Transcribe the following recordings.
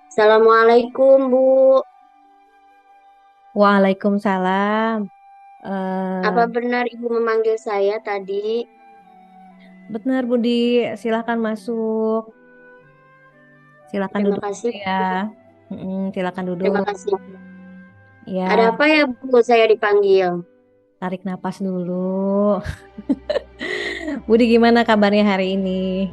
Assalamualaikum, Bu. Waalaikumsalam. Apa Eh, benar Ibu memanggil saya tadi? Benar Budi, silakan masuk. Silakan Terima duduk dulu kasih, ya. Bu. Silakan Terima duduk. kasih. Ada Ya, apa ya, Bu? Saya dipanggil. tarik napas dulu. Budi gimana kabarnya hari ini?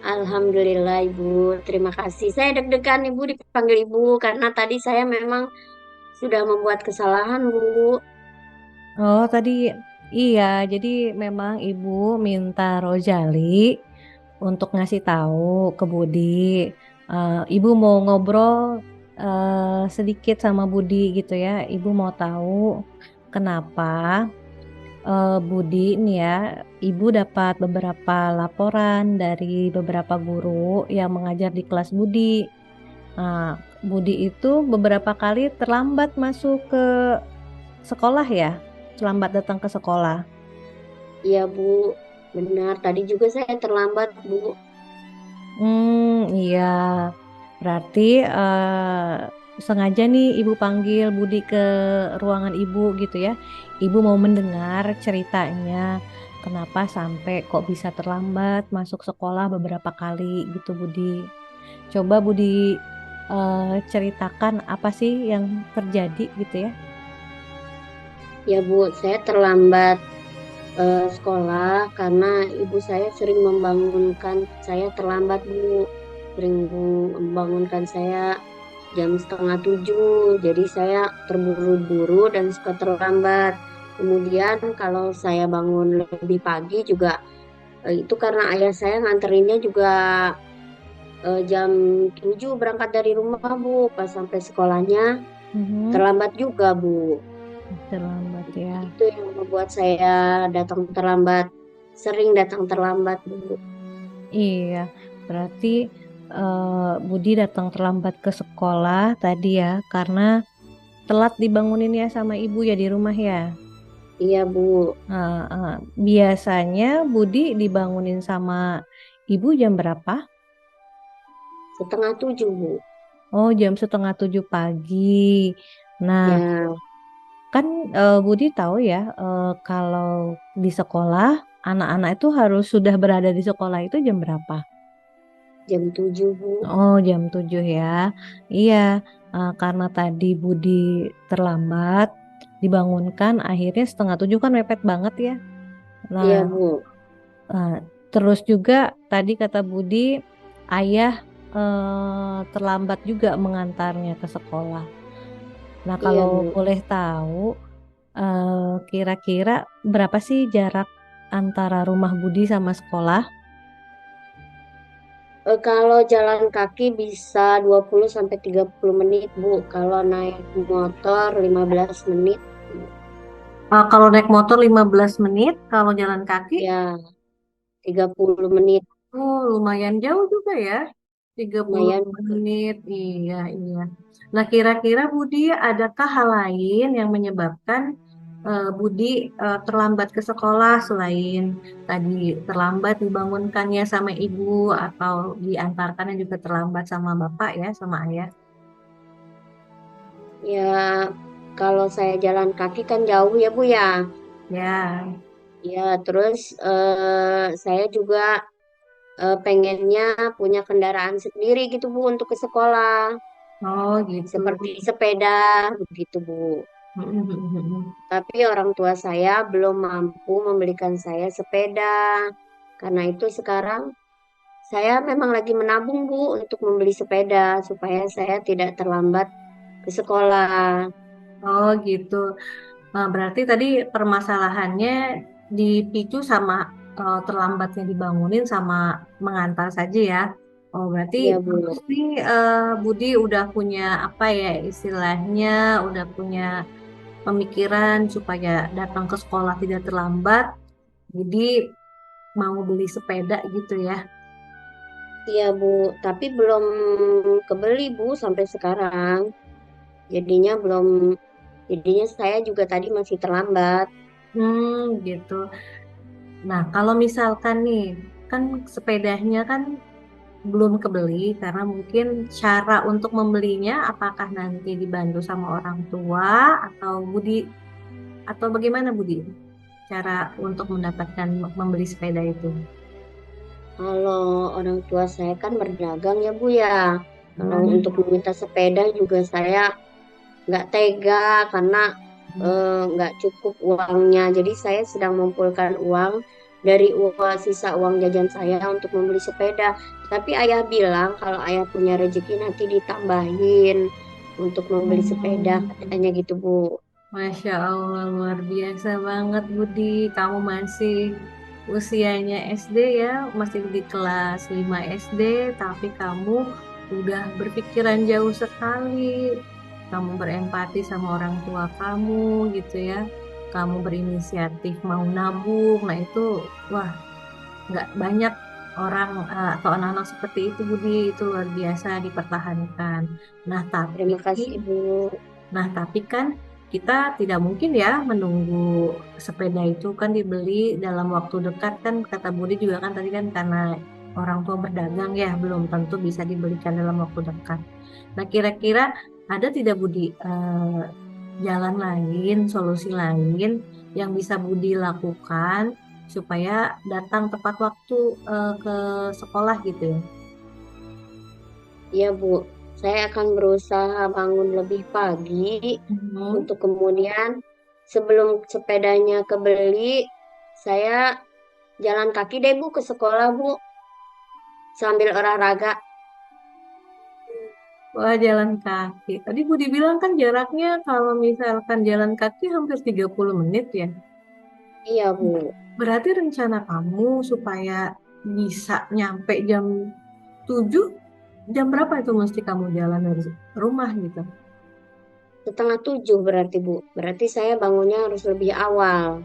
Alhamdulillah, Ibu. Terima kasih. Saya deg-degan, Ibu, dipanggil Ibu. Karena tadi saya memang sudah membuat kesalahan, Bu. Oh, tadi iya, jadi memang Ibu minta Rojali untuk ngasih tahu ke Budi. Ibu mau ngobrol sedikit sama Budi gitu ya. Ibu mau tahu kenapa Budi nih ya, Ibu dapat beberapa laporan dari beberapa guru yang mengajar di kelas Budi. Nah, Budi itu beberapa kali terlambat masuk ke sekolah ya, terlambat datang ke sekolah. Iya, Bu. Benar. Tadi juga saya terlambat, Bu. Iya, berarti sengaja nih Ibu panggil Budi ke ruangan Ibu gitu ya. Ibu mau mendengar ceritanya, kenapa sampai kok bisa terlambat masuk sekolah beberapa kali gitu Budi. Coba Budi ceritakan apa sih yang terjadi gitu ya. Ya, Bu. Saya terlambat sekolah karena ibu saya sering membangunkan saya terlambat, Bu. Sering membangunkan saya jam setengah tujuh, jadi saya terburu-buru dan suka terlambat. Kemudian kalau saya bangun lebih pagi juga itu karena ayah saya nganterinnya juga jam 7 berangkat dari rumah, Bu. Pas sampai sekolahnya Mhm, terlambat juga, Bu. terlambat ya. Itu yang membuat saya datang terlambat, sering datang terlambat, Bu. Iya, berarti Budi datang terlambat ke sekolah tadi ya, karena telat dibangunin ya sama ibu ya di rumah ya. Iya, Bu. Biasanya Budi dibangunin sama ibu jam berapa? Setengah tujuh, Bu. Oh, jam setengah 7 pagi. Nah, Ya, kan Budi tahu ya, kalau di sekolah anak-anak itu harus sudah berada di sekolah itu jam berapa? jam 7, Bu. Oh, jam 7 ya. Iya, karena tadi Budi terlambat, dibangunkan akhirnya setengah 7 kan mepet banget ya. Nah, Iya, Bu. eh, terus juga tadi kata Budi, ayah terlambat juga mengantarnya ke sekolah. Nah, Iya, kalau Bu. boleh tahu, kira-kira berapa sih jarak antara rumah Budi sama sekolah? Kalau jalan kaki bisa 20 sampai 30 menit, Bu. Kalau naik motor 15 menit. Kalau naik motor 15 menit, kalau jalan kaki Ya, 30 menit. oh, lumayan jauh juga ya. 30 Lumayan. menit. Iya, iya. Nah, kira-kira Budi adakah hal lain yang menyebabkan Budi terlambat ke sekolah selain tadi terlambat dibangunkannya sama ibu atau diantarkannya juga terlambat sama bapak ya, sama ayah? Ya, kalau saya jalan kaki kan jauh ya, Bu ya. Ya. Ya, terus saya juga pengennya punya kendaraan sendiri gitu, Bu, untuk ke sekolah. Oh, gitu. Seperti sepeda, begitu, Bu. Tapi orang tua saya belum mampu membelikan saya sepeda. Karena itu sekarang saya memang lagi menabung, Bu, untuk membeli sepeda supaya saya tidak terlambat ke sekolah. Oh, gitu. Nah, berarti tadi permasalahannya dipicu sama terlambatnya dibangunin sama mengantar saja ya. Oh, berarti Iya, Bu. bagus nih Budi udah punya apa ya istilahnya, udah punya pemikiran supaya datang ke sekolah tidak terlambat. Jadi mau beli sepeda gitu ya. Iya, Bu. Tapi belum kebeli, Bu, sampai sekarang. Jadinya belum, jadinya saya juga tadi masih terlambat. Gitu. Nah, kalau misalkan nih, kan sepedanya kan belum kebeli karena mungkin cara untuk membelinya apakah nanti dibantu sama orang tua atau Budi atau bagaimana Budi? Cara untuk mendapatkan membeli sepeda itu. Kalau orang tua saya kan berdagang ya Bu ya. Kalau untuk Hmm. meminta sepeda juga saya nggak tega karena nggak cukup uangnya. Jadi saya sedang mengumpulkan uang dari sisa uang jajan saya untuk membeli sepeda. Tapi ayah bilang kalau ayah punya rezeki nanti ditambahin untuk membeli sepeda, Hmm. katanya gitu Bu. Masya Allah, luar biasa banget Budi. Kamu masih usianya SD ya, masih di kelas 5 SD, tapi kamu udah berpikiran jauh sekali. Kamu berempati sama orang tua kamu gitu ya. Kamu berinisiatif mau nabung. Nah itu, wah, nggak banyak orang atau anak-anak seperti itu Budi. Itu luar biasa dipertahankan. Nah tapi Terima kasih Bu. Nah, tapi kan kita tidak mungkin ya menunggu sepeda itu kan dibeli dalam waktu dekat kan kata Budi juga kan tadi kan karena orang tua berdagang ya belum tentu bisa dibelikan dalam waktu dekat. Nah, kira-kira ada tidak Budi jalan lain, solusi lain yang bisa Budi lakukan supaya datang tepat waktu ke sekolah gitu ya? Iya Bu, saya akan berusaha bangun lebih pagi Mhm. untuk kemudian sebelum sepedanya kebeli, saya jalan kaki deh Bu ke sekolah Bu, sambil olahraga. Wah, jalan kaki. Tadi Budi bilang kan jaraknya kalau misalkan jalan kaki hampir 30 menit ya. Iya Bu, Berarti rencana kamu supaya bisa nyampe jam 7, jam berapa itu mesti kamu jalan dari rumah gitu? setengah 7 berarti Bu. Berarti saya bangunnya harus lebih awal.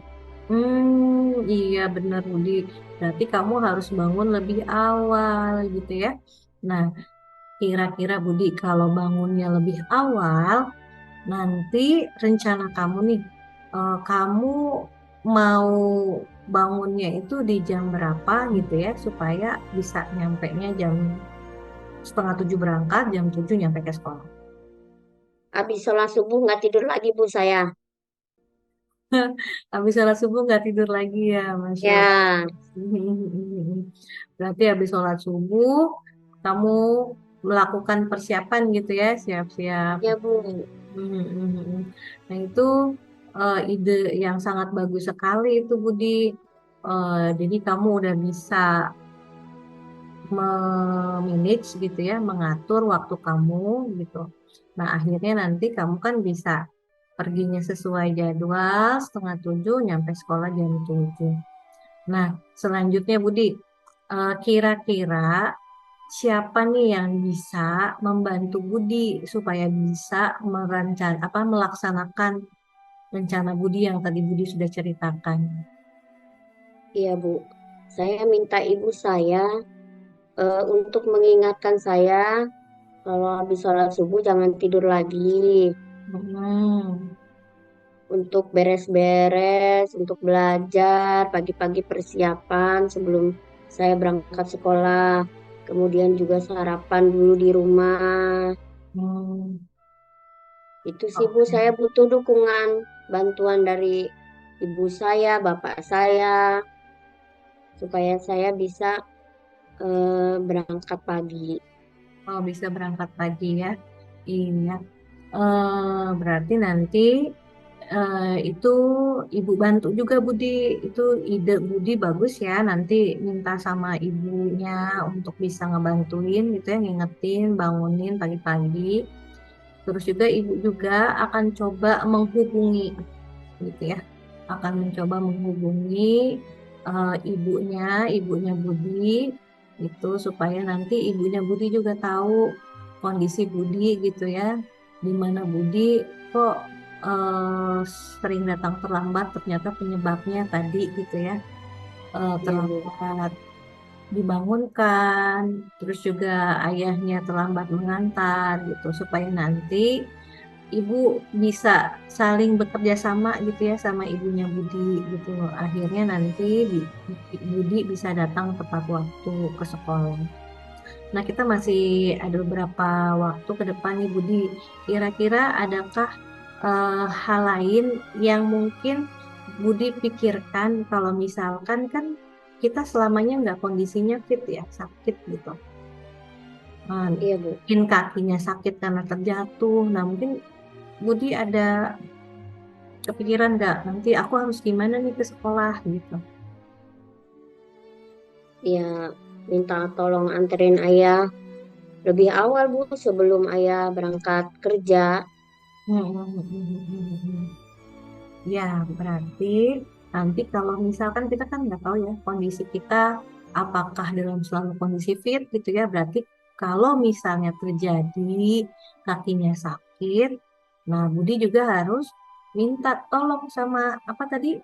Iya benar Budi. Berarti kamu harus bangun lebih awal gitu ya. Nah, kira-kira Budi kalau bangunnya lebih awal, nanti rencana kamu nih, kamu mau bangunnya itu di jam berapa gitu ya, supaya bisa nyampe-nya jam 6:30 berangkat, jam 7 nyampe ke sekolah. Habis sholat subuh nggak tidur lagi Bu saya. Habis sholat subuh nggak tidur lagi ya, Masya Allah. Ya, Berarti habis sholat subuh, kamu melakukan persiapan gitu ya, siap-siap. ya Bu. Nah itu ide yang sangat bagus sekali itu Budi. Jadi kamu udah bisa memanage gitu ya, mengatur waktu kamu gitu. Nah akhirnya nanti kamu kan bisa perginya sesuai jadwal, 6:30 nyampe sekolah jam 7. Nah selanjutnya Budi, kira-kira siapa nih yang bisa membantu Budi supaya bisa melaksanakan rencana Budi yang tadi Budi sudah ceritakan. Iya Bu. Saya minta ibu saya untuk mengingatkan saya kalau habis sholat subuh jangan tidur lagi. Hmm. Untuk beres-beres, untuk belajar, pagi-pagi persiapan sebelum saya berangkat sekolah. Kemudian juga sarapan dulu di rumah. Hmm. Itu sih Bu, Oke. saya butuh dukungan, bantuan dari ibu saya, bapak saya, supaya saya bisa berangkat pagi. Oh, bisa berangkat pagi ya. Iya. Berarti nanti itu Ibu bantu juga Budi. Itu ide Budi bagus ya. Nanti minta sama ibunya untuk bisa ngebantuin gitu ya, ngingetin, bangunin pagi-pagi. Terus juga Ibu juga akan coba menghubungi gitu ya. Akan mencoba menghubungi ibunya Budi itu supaya nanti ibunya Budi juga tahu kondisi Budi gitu ya, di mana Budi kok sering datang terlambat, ternyata penyebabnya tadi gitu ya, Iya Bu. terlambat dibangunkan, terus juga ayahnya terlambat mengantar gitu supaya nanti ibu bisa saling bekerja sama gitu ya sama ibunya Budi gitu. Akhirnya nanti Budi bisa datang tepat waktu ke sekolah. Nah, kita masih ada beberapa waktu ke depan nih Budi. Kira-kira adakah hal lain yang mungkin Budi pikirkan kalau misalkan kan kita selamanya nggak kondisinya fit ya, sakit gitu. Iya, Bu. Mungkin kakinya sakit karena terjatuh. Nah, mungkin Budi ada kepikiran nggak nanti aku harus gimana nih ke sekolah gitu. Ya, minta tolong anterin ayah lebih awal, Bu, sebelum ayah berangkat kerja. Ya, berarti nanti kalau misalkan kita kan nggak tahu ya kondisi kita apakah dalam selalu kondisi fit gitu ya. Berarti kalau misalnya terjadi kakinya sakit, nah Budi juga harus minta tolong sama apa tadi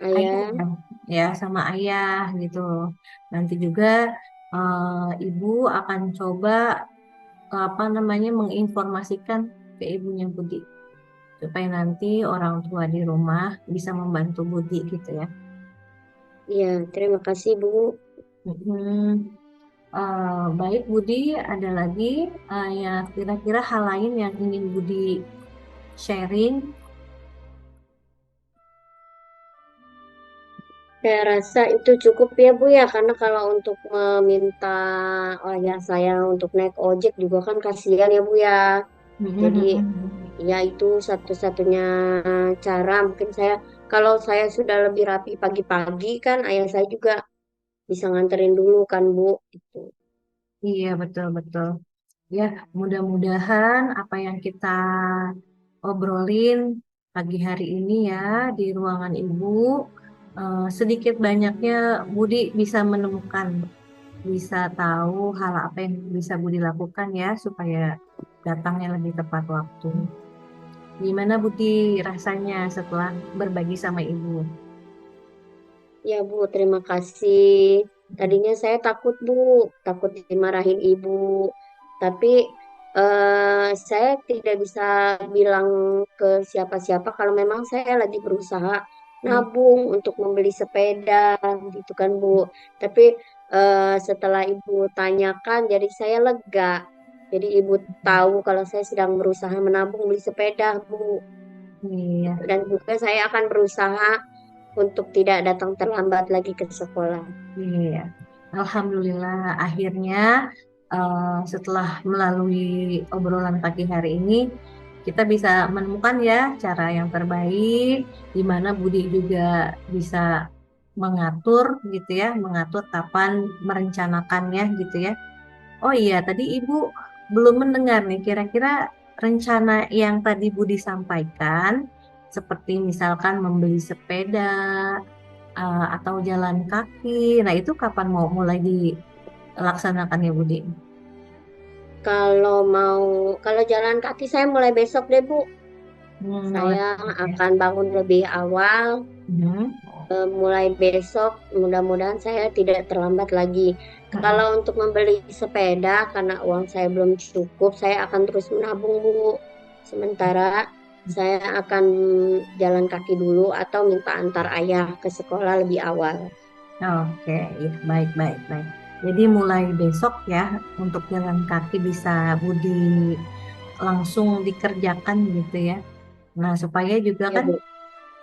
ayah Ayah, ya sama ayah gitu. Nanti juga ibu akan coba apa namanya menginformasikan ke ibunya Budi supaya nanti orang tua di rumah bisa membantu Budi gitu ya. iya, terima kasih, Bu. Mm-mm. Baik Budi, ada lagi ya kira-kira hal lain yang ingin Budi sharing? Saya rasa itu cukup ya, Bu ya, karena kalau untuk meminta ayah saya untuk naik ojek juga kan kasihan ya, Bu ya. Jadi ya itu satu-satunya cara mungkin saya kalau saya sudah lebih rapi pagi-pagi kan ayah saya juga bisa nganterin dulu kan, Bu. Gitu. Iya betul-betul. Ya, mudah-mudahan apa yang kita obrolin pagi hari ini ya di ruangan Ibu, sedikit banyaknya Budi bisa menemukan, bisa tahu hal apa yang bisa Budi lakukan ya supaya datangnya lebih tepat waktu. Gimana Budi rasanya setelah berbagi sama Ibu? Ya, Bu, terima kasih. Tadinya saya takut, Bu, takut dimarahin ibu. Tapi saya tidak bisa bilang ke siapa-siapa kalau memang saya lagi berusaha Hmm. nabung untuk membeli sepeda, gitu kan, Bu. Tapi setelah ibu tanyakan, jadi saya lega. Jadi ibu tahu kalau saya sedang berusaha menabung beli sepeda, Bu. Iya, Dan juga saya akan berusaha untuk tidak datang terlambat lagi ke sekolah. iya. Alhamdulillah akhirnya setelah melalui obrolan pagi hari ini kita bisa menemukan ya cara yang terbaik di mana Budi juga bisa mengatur gitu ya, mengatur kapan merencanakannya gitu ya. Oh iya, tadi Ibu belum mendengar nih kira-kira rencana yang tadi Budi sampaikan seperti misalkan membeli sepeda atau jalan kaki. Nah, itu kapan mau mulai dilaksanakan ya Budi? Kalau mau, kalau jalan kaki saya mulai besok deh, Bu. Mulai Saya ya. akan bangun lebih awal, Hmm. mulai besok. Mudah-mudahan saya tidak terlambat lagi. Mm-mm. Kalau untuk membeli sepeda, karena uang saya belum cukup, saya akan terus menabung, Bu. Sementara saya akan jalan kaki dulu atau minta antar ayah ke sekolah lebih awal. Oke, ya, baik, baik, baik. Jadi mulai besok ya untuk jalan kaki bisa Budi langsung dikerjakan gitu ya. Nah, supaya juga Ya, kan Bu.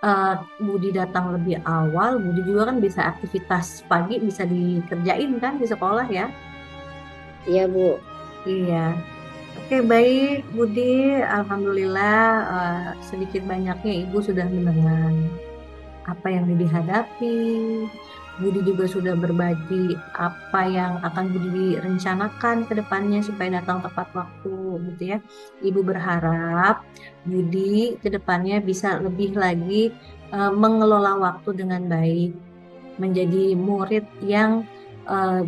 eh, Budi datang lebih awal, Budi juga kan bisa aktivitas pagi bisa dikerjain kan di sekolah ya. Iya, Bu. Iya. Oke, baik Budi. Alhamdulillah sedikit banyaknya Ibu sudah mendengar apa yang Budi hadapi. Budi juga sudah berbagi apa yang akan Budi rencanakan ke depannya supaya datang tepat waktu gitu ya. Ibu berharap Budi ke depannya bisa lebih lagi mengelola waktu dengan baik, menjadi murid yang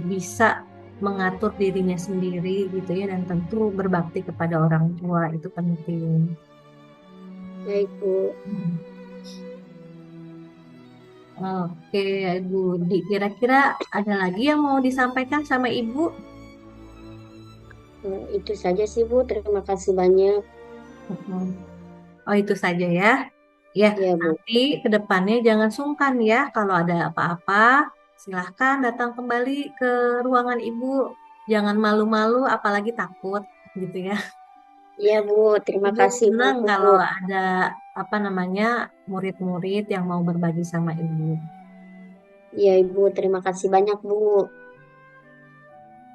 bisa mengatur dirinya sendiri gitu ya dan tentu berbakti kepada orang tua itu penting. Baik, Bu. Oke, Ibu Di, kira-kira ada lagi yang mau disampaikan sama Ibu? Itu saja sih, Bu. Terima kasih banyak. Mhm. Oh, itu saja ya. Ya, Ya, Bu. nanti ke depannya jangan sungkan ya kalau ada apa-apa. silahkan datang kembali ke ruangan Ibu. Jangan malu-malu, apalagi takut, gitu ya. Iya Bu, terima Ibu kasih Bu. senang kalau ada apa namanya murid-murid yang mau berbagi sama Ibu. Iya Ibu, terima kasih banyak Bu.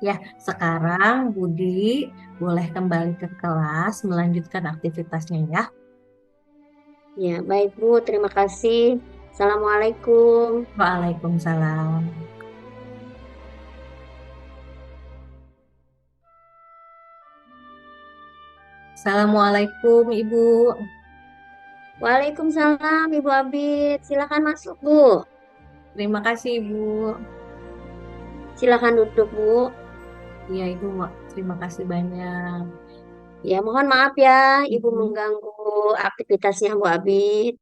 Ya, sekarang Budi boleh kembali ke kelas melanjutkan aktivitasnya ya. Ya baik Bu, terima kasih. Assalamualaikum. Waalaikumsalam. Assalamualaikum Ibu. Waalaikumsalam Ibu Abid. Silakan masuk Bu. Terima kasih Ibu. Silakan duduk Bu. Iya Ibu, terima kasih banyak. Ya mohon maaf ya Ibu Mhm. mengganggu aktivitasnya Bu Abid.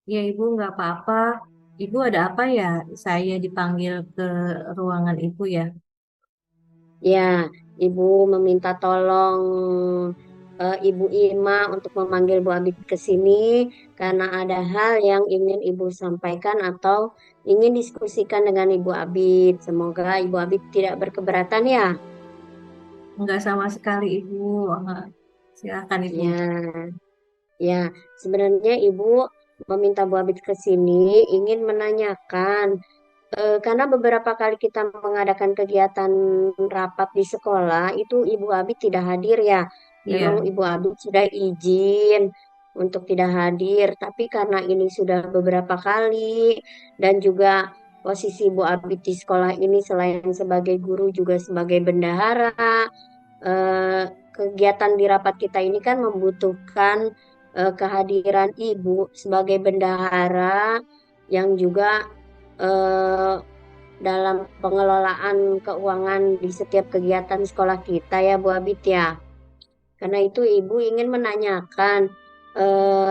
Iya Ibu, nggak apa-apa. Ibu ada apa ya? Saya dipanggil ke ruangan Ibu ya. Ya, Ibu meminta tolong Ibu Ima untuk memanggil Bu Abid ke sini karena ada hal yang ingin Ibu sampaikan atau ingin diskusikan dengan Ibu Abid. Semoga Ibu Abid tidak berkeberatan ya. Nggak sama sekali Ibu. Ah, silakan Ibu. Ya, ya. Sebenarnya Ibu meminta Bu Abid ke sini ingin menanyakan karena beberapa kali kita mengadakan kegiatan rapat di sekolah, itu Ibu Abi tidak hadir ya. Memang Iya. Ibu Abi sudah izin untuk tidak hadir, tapi karena ini sudah beberapa kali dan juga posisi Ibu Abi di sekolah ini selain sebagai guru juga sebagai bendahara, eh, kegiatan di rapat kita ini kan membutuhkan kehadiran Ibu sebagai bendahara yang juga eh, dalam pengelolaan keuangan di setiap kegiatan sekolah kita ya Bu Abid ya. Karena itu Ibu ingin menanyakan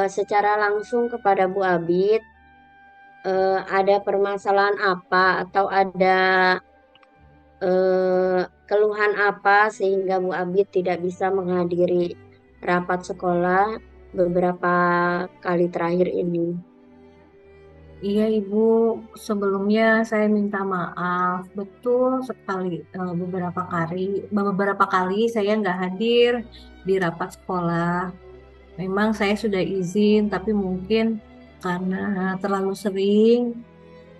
secara langsung kepada Bu Abid ada permasalahan apa atau ada keluhan apa sehingga Bu Abid tidak bisa menghadiri rapat sekolah beberapa kali terakhir ini. Iya Ibu, sebelumnya saya minta maaf. Betul sekali beberapa kali saya nggak hadir di rapat sekolah. Memang saya sudah izin, tapi mungkin karena terlalu sering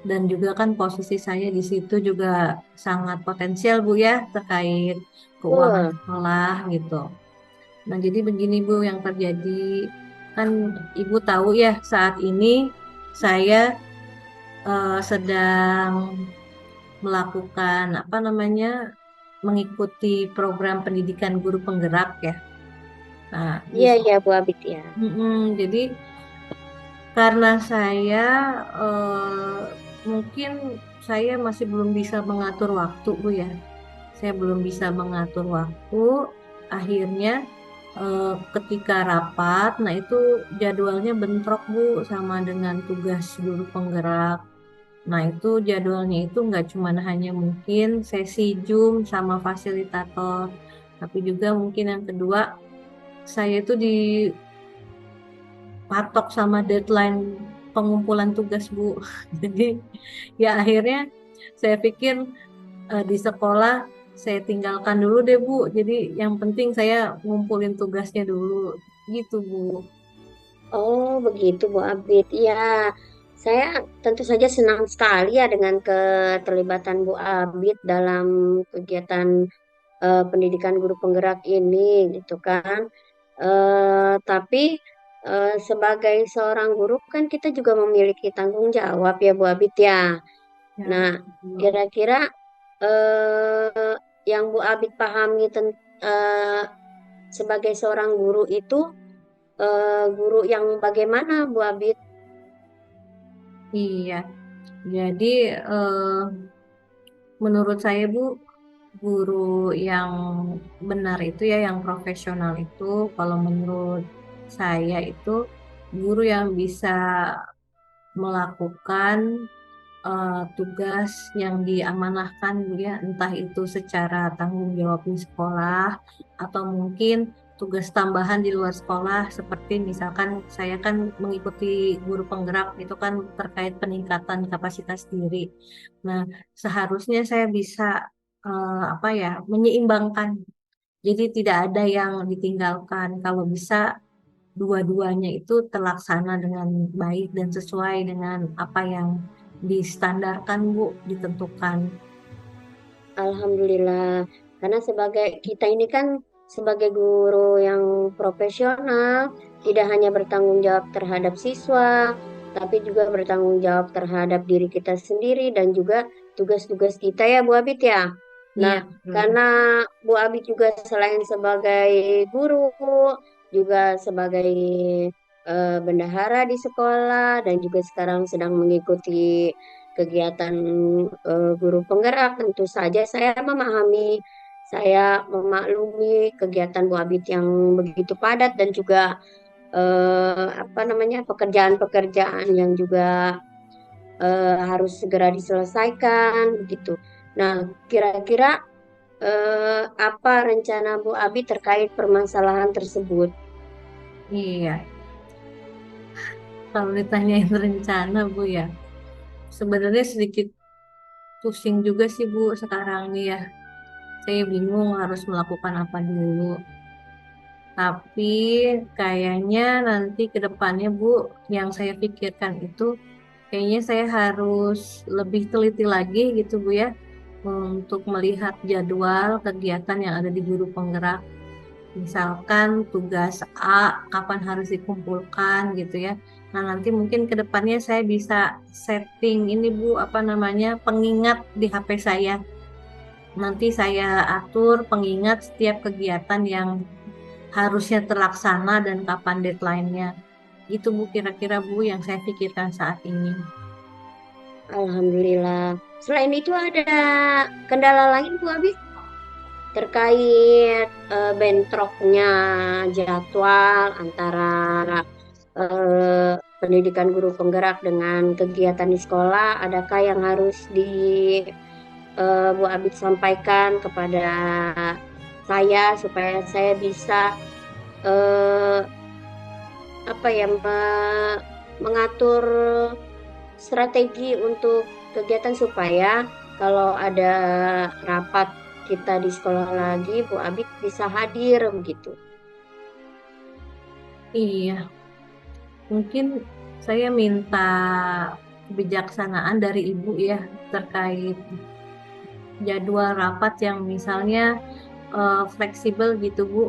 dan juga kan posisi saya di situ juga sangat potensial Bu ya terkait keuangan Betul. sekolah gitu. Nah, jadi begini Bu yang terjadi. Kan Ibu tahu ya saat ini saya sedang melakukan apa namanya mengikuti program pendidikan guru penggerak ya. Nah, Iya, iya Bu Abid ya. jadi karena saya mungkin saya masih belum bisa mengatur waktu Bu ya. Saya belum bisa mengatur waktu. Akhirnya ketika rapat, nah itu jadwalnya bentrok Bu sama dengan tugas guru penggerak. Nah, itu jadwalnya itu nggak cuma hanya mungkin sesi Zoom sama fasilitator, tapi juga mungkin yang kedua, saya itu dipatok sama deadline pengumpulan tugas, Bu. Jadi, ya akhirnya saya pikir di sekolah saya tinggalkan dulu deh, Bu. Jadi, yang penting saya ngumpulin tugasnya dulu. Gitu, Bu. Oh, begitu Bu Abid. Iya, saya tentu saja senang sekali ya dengan keterlibatan Bu Abid dalam kegiatan pendidikan guru penggerak ini, gitu kan. Tapi sebagai seorang guru kan kita juga memiliki tanggung jawab ya Bu Abid ya. Ya, Nah, Bu. kira-kira yang Bu Abid pahami sebagai seorang guru itu guru yang bagaimana Bu Abid? Iya. Jadi, menurut saya, Bu, guru yang benar itu ya, yang profesional itu, kalau menurut saya itu guru yang bisa melakukan tugas yang diamanahkan, Bu ya, entah itu secara tanggung jawab di sekolah atau mungkin tugas tambahan di luar sekolah seperti misalkan saya kan mengikuti guru penggerak itu kan terkait peningkatan kapasitas diri. Nah, seharusnya saya bisa apa ya menyeimbangkan. Jadi tidak ada yang ditinggalkan. Kalau bisa dua-duanya itu terlaksana dengan baik dan sesuai dengan apa yang distandarkan, Bu, ditentukan. Alhamdulillah, karena sebagai kita ini kan sebagai guru yang profesional, tidak hanya bertanggung jawab terhadap siswa, tapi juga bertanggung jawab terhadap diri kita sendiri dan juga tugas-tugas kita ya Bu Abid ya. Iya, Nah, betul. karena Bu Abid juga selain sebagai guru, juga sebagai bendahara di sekolah dan juga sekarang sedang mengikuti kegiatan guru penggerak, tentu saja saya memahami, saya memaklumi kegiatan Bu Abid yang begitu padat dan juga apa namanya pekerjaan-pekerjaan yang juga harus segera diselesaikan begitu. Nah, kira-kira apa rencana Bu Abid terkait permasalahan tersebut? Iya, kalau ditanyain rencana, Bu ya, sebenarnya sedikit pusing juga sih, Bu, sekarang nih ya. Saya bingung harus melakukan apa dulu. Tapi kayaknya nanti ke depannya, Bu, yang saya pikirkan itu kayaknya saya harus lebih teliti lagi gitu, Bu ya, untuk melihat jadwal kegiatan yang ada di guru penggerak. Misalkan tugas A kapan harus dikumpulkan gitu ya. Nah, nanti mungkin ke depannya saya bisa setting ini Bu, apa namanya, pengingat di HP saya. Nanti saya atur pengingat setiap kegiatan yang harusnya terlaksana dan kapan deadline-nya. Itu Bu kira-kira Bu yang saya pikirkan saat ini. Alhamdulillah. Selain itu ada kendala lain Bu Abid terkait bentroknya jadwal antara pendidikan guru penggerak dengan kegiatan di sekolah, adakah yang harus Bu Abid sampaikan kepada saya supaya saya bisa eh, apa ya mengatur strategi untuk kegiatan supaya kalau ada rapat kita di sekolah lagi, Bu Abid bisa hadir begitu. Iya, mungkin saya minta kebijaksanaan dari Ibu ya terkait jadwal rapat yang misalnya fleksibel gitu Bu.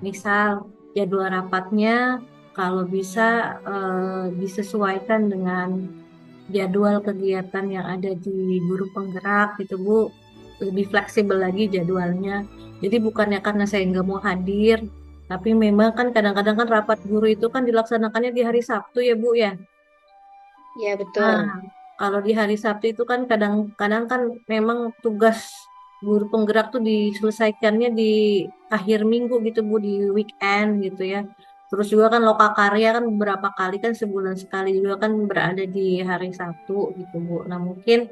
Misal jadwal rapatnya kalau bisa disesuaikan dengan jadwal kegiatan yang ada di guru penggerak gitu Bu. Lebih fleksibel lagi jadwalnya. Jadi bukannya karena saya nggak mau hadir, tapi memang kan kadang-kadang kan rapat guru itu kan dilaksanakannya di hari Sabtu ya Bu ya. Ya Nah, betul. kalau di hari Sabtu itu kan kadang-kadang kan memang tugas guru penggerak tuh diselesaikannya di akhir minggu gitu Bu, di weekend gitu ya. Terus juga kan lokakarya kan beberapa kali kan sebulan sekali juga kan berada di hari Sabtu gitu Bu. Nah mungkin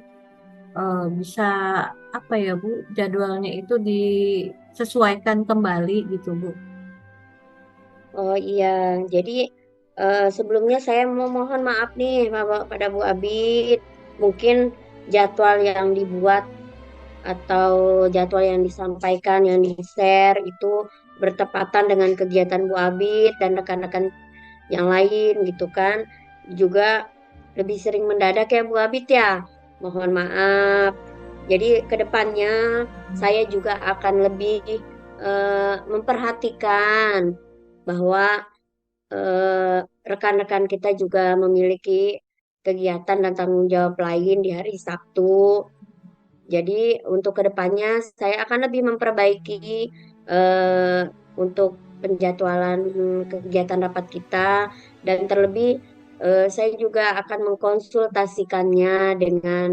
bisa apa ya Bu, jadwalnya itu disesuaikan kembali gitu Bu. Oh iya, jadi sebelumnya saya mau mohon maaf nih pada Bu Abid. Mungkin jadwal yang dibuat atau jadwal yang disampaikan, yang di-share itu bertepatan dengan kegiatan Bu Abid dan rekan-rekan yang lain gitu kan. Juga lebih sering mendadak ya Bu Abid ya. Mohon maaf. Jadi kedepannya saya juga akan lebih memperhatikan bahwa rekan-rekan kita juga memiliki kegiatan dan tanggung jawab lain di hari Sabtu. Jadi untuk kedepannya saya akan lebih memperbaiki eh, untuk penjadwalan kegiatan rapat kita dan terlebih saya juga akan mengkonsultasikannya dengan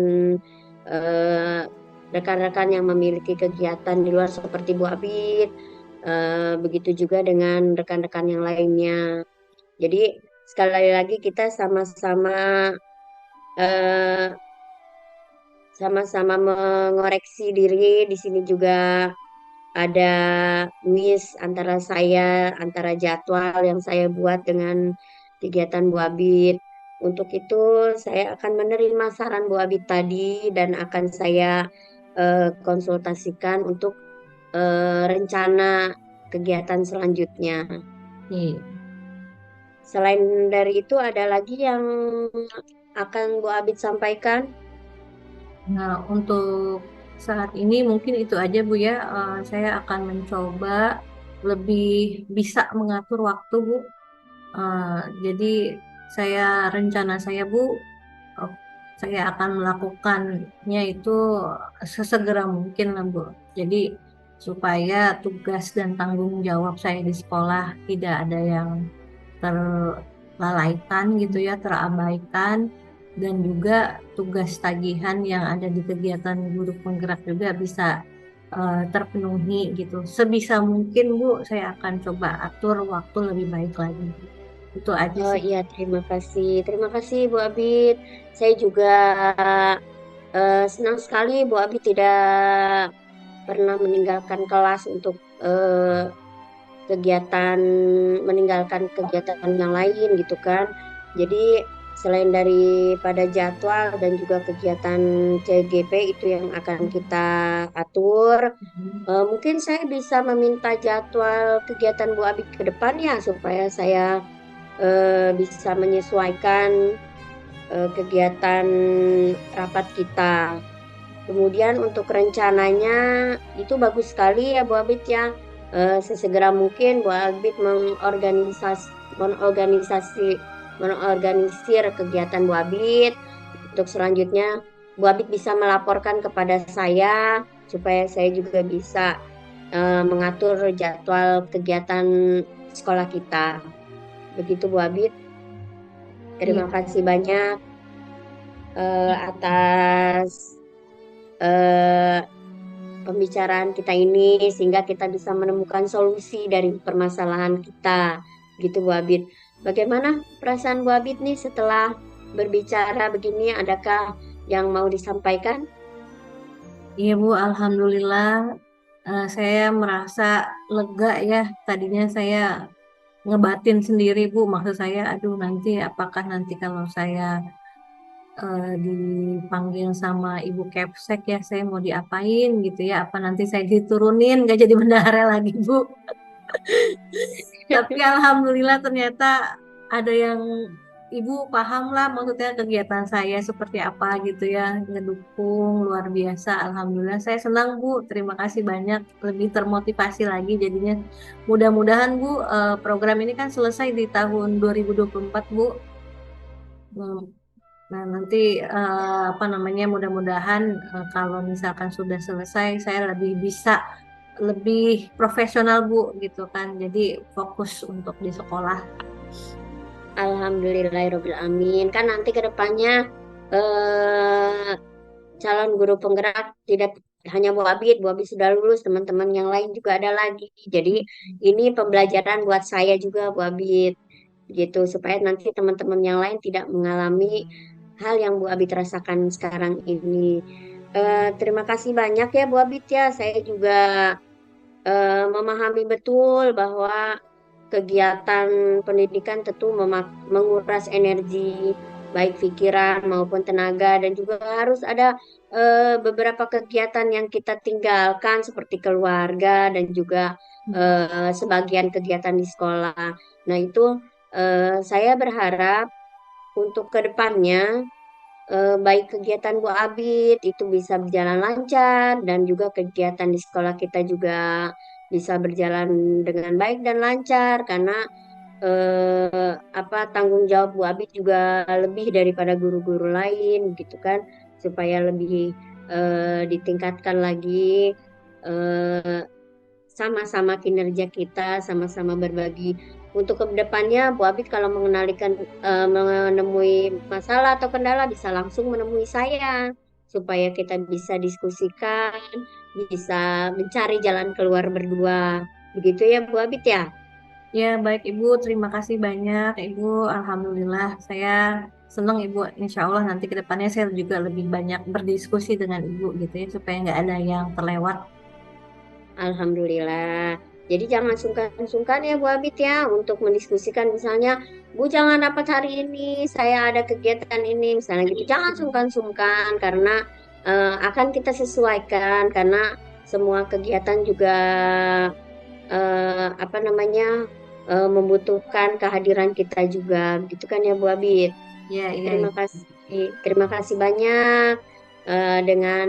eh, rekan-rekan yang memiliki kegiatan di luar seperti Bu Abid, begitu juga dengan rekan-rekan yang lainnya. Jadi sekali lagi kita eh, sama-sama mengoreksi diri di sini juga ada miss antara jadwal yang saya buat dengan kegiatan Bu Abid. Untuk itu saya akan menerima saran Bu Abid tadi dan akan saya konsultasikan untuk rencana kegiatan selanjutnya. Iya. Selain dari itu ada lagi yang akan Bu Abid sampaikan? Nah, untuk saat ini mungkin itu aja Bu ya. Saya akan mencoba lebih bisa mengatur waktu Bu. Eh, jadi rencana saya Bu, eh, saya akan melakukannya itu sesegera mungkin lah Bu. Jadi supaya tugas dan tanggung jawab saya di sekolah tidak ada yang terlalaikan gitu ya, terabaikan, dan juga tugas tagihan yang ada di kegiatan guru penggerak juga bisa terpenuhi gitu. Sebisa mungkin Bu, saya akan coba atur waktu lebih baik lagi. Itu aja Oh sih. iya, terima kasih. Terima kasih Bu Abid. Saya juga senang sekali Bu Abid tidak pernah meninggalkan kelas untuk kegiatan meninggalkan kegiatan yang lain gitu kan. Jadi selain daripada jadwal dan juga kegiatan CGP itu yang akan kita atur, mungkin saya bisa meminta jadwal kegiatan Bu Abid ke depannya supaya saya bisa menyesuaikan kegiatan rapat kita. Kemudian untuk rencananya itu bagus sekali ya Bu Abid ya. Sesegera mungkin Bu Abid mengorganisasi mengorganisir kegiatan Bu Abid. Untuk selanjutnya Bu Abid bisa melaporkan kepada saya supaya saya juga bisa mengatur jadwal kegiatan sekolah kita. Begitu Bu Abid. Iya, Terima kasih banyak atas eh, pembicaraan kita ini sehingga kita bisa menemukan solusi dari permasalahan kita. Gitu Bu Abid. Bagaimana perasaan Bu Abid nih setelah berbicara begini? Adakah yang mau disampaikan? iya Bu, Alhamdulillah saya merasa lega ya. Tadinya saya ngebatin sendiri Bu, maksud saya, aduh nanti apakah nanti kalau saya dipanggil sama Ibu Kepsek ya, saya mau diapain gitu ya, apa nanti saya diturunin gak jadi bendahara lagi Bu. Tapi alhamdulillah ternyata ada yang ibu paham lah maksudnya kegiatan saya seperti apa gitu ya, ngedukung luar biasa. Alhamdulillah saya senang Bu, terima kasih banyak, lebih termotivasi lagi jadinya. Mudah-mudahan Bu, program ini kan selesai di tahun 2024 Bu. Hmm, Nah, nanti apa namanya, mudah-mudahan kalau misalkan sudah selesai saya lebih bisa lebih profesional Bu gitu kan. Jadi fokus untuk di sekolah. Alhamdulillahirabbil amin. Kan nanti ke depannya eh, calon guru penggerak tidak hanya Bu Abid sudah lulus, teman-teman yang lain juga ada lagi. Jadi ini pembelajaran buat saya juga Bu Abid, gitu supaya nanti teman-teman yang lain tidak mengalami hal yang Bu Abid rasakan sekarang ini. Terima kasih banyak ya Bu Abid ya. Saya juga memahami betul bahwa kegiatan pendidikan tentu menguras energi, baik pikiran maupun tenaga, dan juga harus ada beberapa kegiatan yang kita tinggalkan seperti keluarga dan juga sebagian kegiatan di sekolah. Nah, itu saya berharap untuk kedepannya baik kegiatan Bu Abid itu bisa berjalan lancar dan juga kegiatan di sekolah kita juga bisa berjalan dengan baik dan lancar karena tanggung jawab Bu Abid juga lebih daripada guru-guru lain gitu kan supaya lebih ditingkatkan lagi eh, sama-sama kinerja kita, sama-sama berbagi. Untuk kedepannya, Bu Abid kalau menemui masalah atau kendala bisa langsung menemui saya supaya kita bisa diskusikan, bisa mencari jalan keluar berdua. Begitu ya Bu Abid ya. Ya, baik Ibu, terima kasih banyak Ibu. Alhamdulillah, saya senang Ibu. Insya Allah nanti ke depannya saya juga lebih banyak berdiskusi dengan Ibu gitu ya, supaya nggak ada yang terlewat. Alhamdulillah. Jadi jangan sungkan-sungkan ya Bu Abid ya untuk mendiskusikan misalnya, Bu jangan rapat hari ini, saya ada kegiatan ini, misalnya gitu. Jangan sungkan-sungkan karena akan kita sesuaikan karena semua kegiatan juga apa namanya membutuhkan kehadiran kita juga, gitu kan ya Bu Abid. Iya, iya, Terima iya. kasih, terima kasih banyak. Dengan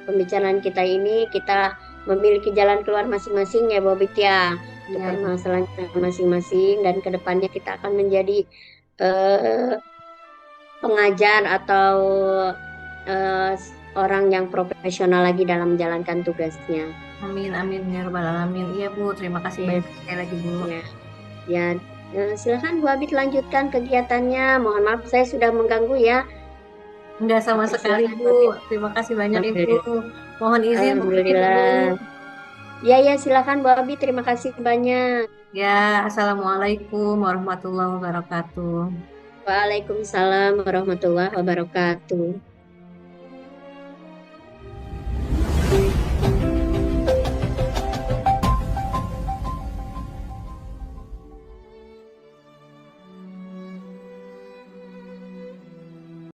pembicaraan kita ini, kita memiliki jalan keluar masing-masing ya, Bobit ya, untuk Iya, iya. permasalahan kita masing-masing dan kedepannya kita akan menjadi eh, pengajar atau eh, orang yang profesional lagi dalam menjalankan tugasnya. Amin, amin, ya rabbal alamin. Iya, Bu. Terima kasih Ya, banyak sekali lagi, Bu. ya, ya. Silakan Bu Abid lanjutkan kegiatannya. Mohon maaf saya sudah mengganggu ya. Enggak sama Oke, sekali, silakan Bu. Bu Abid. Terima kasih banyak, Ibu. Alhamdulillah. Mohon izin pamit dulu. Alhamdulillah. Ya, ya, silakan Bu Abi. Terima kasih banyak. Ya, Assalamualaikum warahmatullahi wabarakatuh. Waalaikumsalam warahmatullahi wabarakatuh.